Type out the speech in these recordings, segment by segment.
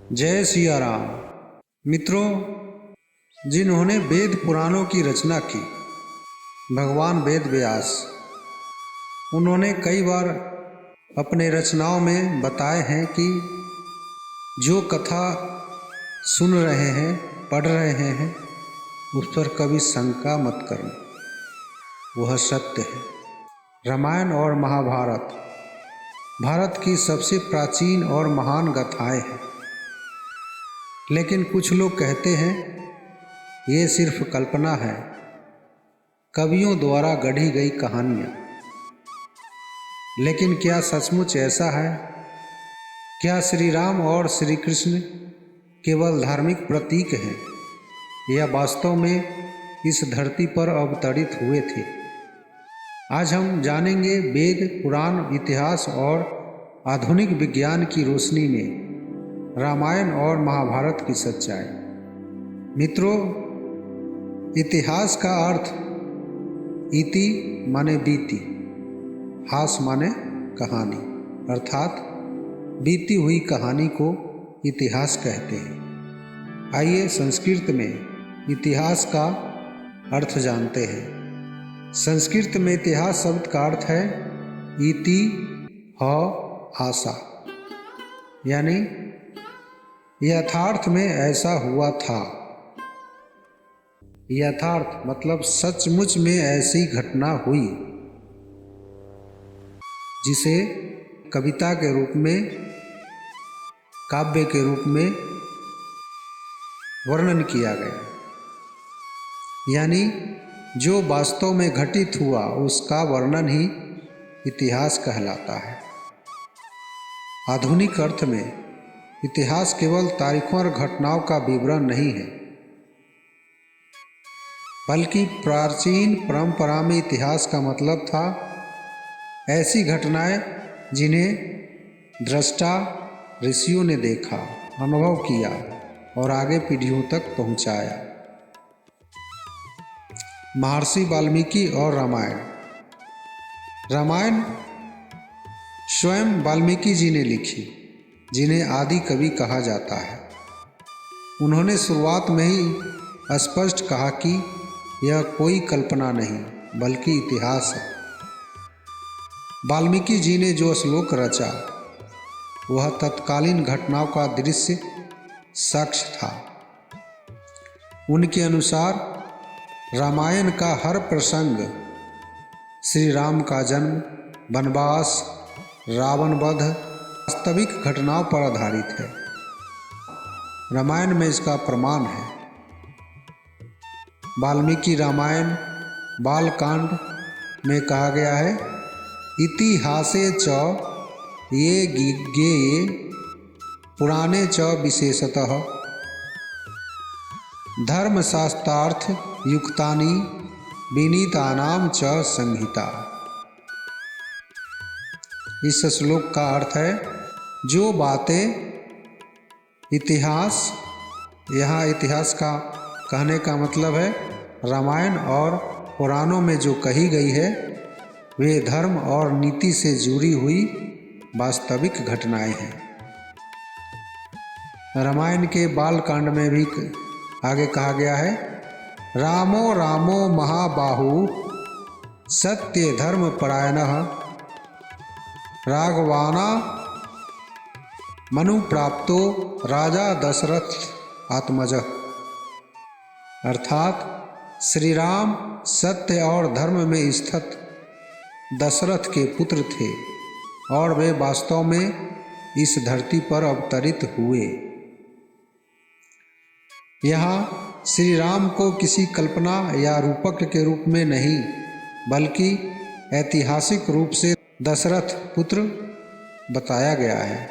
जय सिया राम। मित्रों, जिन्होंने वेद पुराणों की रचना की, भगवान वेद व्यास, उन्होंने कई बार अपने रचनाओं में बताए हैं कि जो कथा सुन रहे हैं, पढ़ रहे हैं, उस पर कभी शंका मत करना, वह सत्य है। रामायण और महाभारत भारत की सबसे प्राचीन और महान गाथाएं हैं, लेकिन कुछ लोग कहते हैं ये सिर्फ कल्पना है, कवियों द्वारा गढ़ी गई कहानियाँ। लेकिन क्या सचमुच ऐसा है? क्या श्री राम और श्री कृष्ण केवल धार्मिक प्रतीक हैं या वास्तव में इस धरती पर अवतरित हुए थे? आज हम जानेंगे वेद, पुराण, इतिहास और आधुनिक विज्ञान की रोशनी में रामायण और महाभारत की सच्चाई। मित्रों, इतिहास का अर्थ इति माने बीती, हास माने कहानी, अर्थात बीती हुई कहानी को इतिहास कहते हैं। आइए संस्कृत में इतिहास का अर्थ जानते हैं। संस्कृत में इतिहास शब्द का अर्थ है इति ह आशा, यानी यथार्थ में ऐसा हुआ था। यथार्थ मतलब सचमुच में ऐसी घटना हुई, जिसे कविता के रूप में, काव्य के रूप में वर्णन किया गया, यानी जो वास्तव में घटित हुआ उसका वर्णन ही इतिहास कहलाता है। आधुनिक अर्थ में इतिहास केवल तारीखों और घटनाओं का विवरण नहीं है, बल्कि प्राचीन परंपरा में इतिहास का मतलब था ऐसी घटनाएं जिन्हें दृष्टा ऋषियों ने देखा, अनुभव किया और आगे पीढ़ियों तक पहुंचाया। महर्षि वाल्मीकि और रामायण। रामायण स्वयं वाल्मीकि जी ने लिखी, जिन्हें आदि कवि कहा जाता है। उन्होंने शुरुआत में ही स्पष्ट कहा कि यह कोई कल्पना नहीं बल्कि इतिहास है। वाल्मीकि जी ने जो श्लोक रचा वह तत्कालीन घटनाओं का दृश्य साक्ष्य था। उनके अनुसार रामायण का हर प्रसंग श्री राम का जन्म, वनवास, रावण वध, वास्तविक घटनाओं पर आधारित है। रामायण में इसका प्रमाण है। वाल्मीकि रामायण बालकांड में कहा गया है, इतिहासे च ये ज्ञेये पुराणे च विशेषतः धर्मशास्त्रार्थ युक्तानि विनीतानां च संहिता। इस श्लोक का अर्थ है, जो बातें इतिहास, यहाँ इतिहास का कहने का मतलब है रामायण और पुराणों में जो कही गई है, वे धर्म और नीति से जुड़ी हुई वास्तविक घटनाएं हैं। रामायण के बालकांड में भी आगे कहा गया है, रामो रामो महाबाहु सत्य धर्म परायणः राघवाना मनु प्राप्तो राजा दशरथ आत्मजः। अर्थात श्री राम सत्य और धर्म में स्थित दशरथ के पुत्र थे और वे वास्तव में इस धरती पर अवतरित हुए। यहाँ श्री राम को किसी कल्पना या रूपक के रूप में नहीं, बल्कि ऐतिहासिक रूप से दशरथ पुत्र बताया गया है।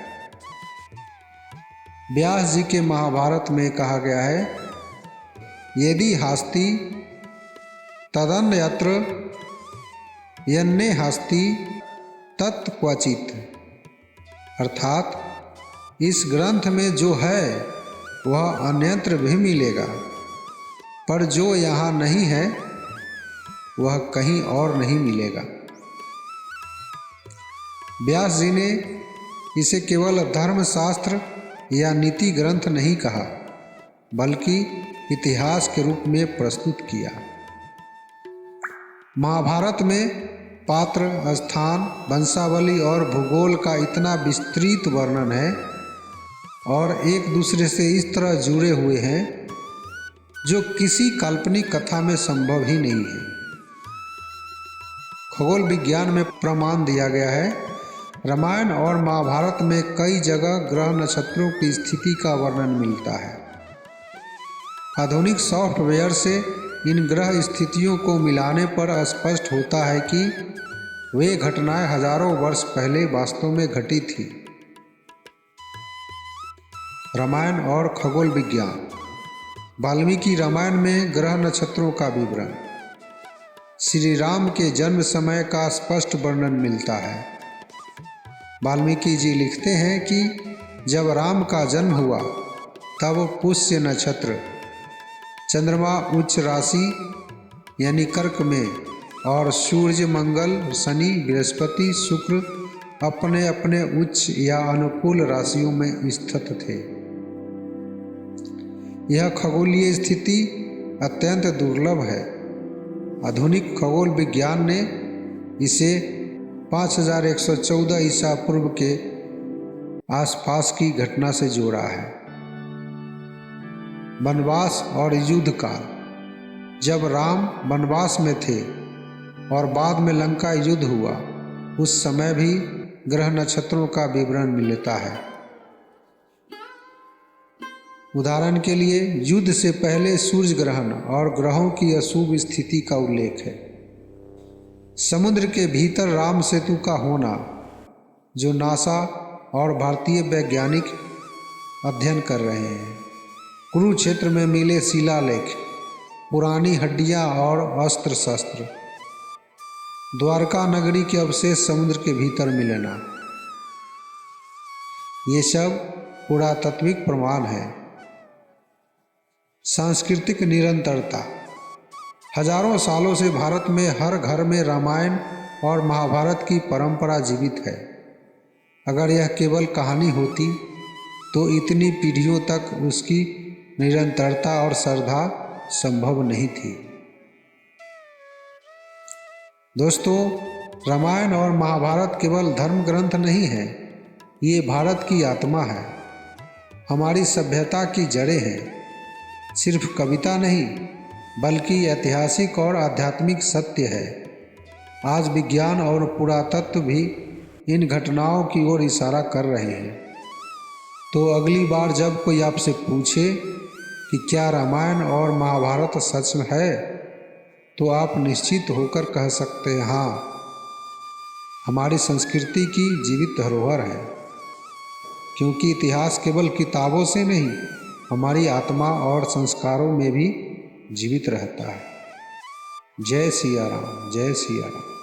व्यास जी के महाभारत में कहा गया है, यदि हास्ति तदन्यत्र यन्ने हास्ति तत् क्वचित्। अर्थात इस ग्रंथ में जो है वह अन्यत्र भी मिलेगा, पर जो यहाँ नहीं है वह कहीं और नहीं मिलेगा। व्यास जी ने इसे केवल धर्मशास्त्र या नीति ग्रंथ नहीं कहा, बल्कि इतिहास के रूप में प्रस्तुत किया। महाभारत में पात्र, स्थान, वंशावली और भूगोल का इतना विस्तृत वर्णन है और एक दूसरे से इस तरह जुड़े हुए हैं जो किसी काल्पनिक कथा में संभव ही नहीं है। खगोल विज्ञान में प्रमाण दिया गया है। रामायण और महाभारत में कई जगह ग्रह नक्षत्रों की स्थिति का वर्णन मिलता है। आधुनिक सॉफ्टवेयर से इन ग्रह स्थितियों को मिलाने पर स्पष्ट होता है कि वे घटनाएं हजारों वर्ष पहले वास्तव में घटी थी। रामायण और खगोल विज्ञान। वाल्मीकि रामायण में ग्रह नक्षत्रों का विवरण। श्री राम के जन्म समय का स्पष्ट वर्णन मिलता है। वाल्मीकि जी लिखते हैं कि जब राम का जन्म हुआ तब पुष्य नक्षत्र, चंद्रमा उच्च राशि यानी कर्क में और सूर्य, मंगल, शनि, बृहस्पति, शुक्र अपने अपने उच्च या अनुकूल राशियों में स्थित थे। यह खगोलीय स्थिति अत्यंत दुर्लभ है। आधुनिक खगोल विज्ञान ने इसे 5114 ईसा पूर्व के आसपास की घटना से जोड़ा है। वनवास और युद्ध काल। जब राम वनवास में थे और बाद में लंका युद्ध हुआ, उस समय भी ग्रह नक्षत्रों का विवरण मिलता है। उदाहरण के लिए युद्ध से पहले सूर्य ग्रहण और ग्रहों की अशुभ स्थिति का उल्लेख है। समुद्र के भीतर राम सेतु का होना, जो नासा और भारतीय वैज्ञानिक अध्ययन कर रहे हैं। कुरुक्षेत्र में मिले शिलालेख, पुरानी हड्डियां और अस्त्र शस्त्र। द्वारका नगरी के अवशेष समुद्र के भीतर मिलना, ये सब पुरातात्विक प्रमाण है। सांस्कृतिक निरंतरता। हजारों सालों से भारत में हर घर में रामायण और महाभारत की परंपरा जीवित है। अगर यह केवल कहानी होती तो इतनी पीढ़ियों तक उसकी निरंतरता और श्रद्धा संभव नहीं थी। दोस्तों, रामायण और महाभारत केवल धर्म ग्रंथ नहीं है, ये भारत की आत्मा है, हमारी सभ्यता की जड़ें हैं। सिर्फ कविता नहीं, बल्कि ऐतिहासिक और आध्यात्मिक सत्य है। आज विज्ञान और पुरातत्व भी इन घटनाओं की ओर इशारा कर रहे हैं। तो अगली बार जब कोई आपसे पूछे कि क्या रामायण और महाभारत सच है, तो आप निश्चित होकर कह सकते हैं, हाँ, हमारी संस्कृति की जीवित धरोहर है। क्योंकि इतिहास केवल किताबों से नहीं, हमारी आत्मा और संस्कारों में भी जीवित रहता है। जय सिया राम, जय सिया राम।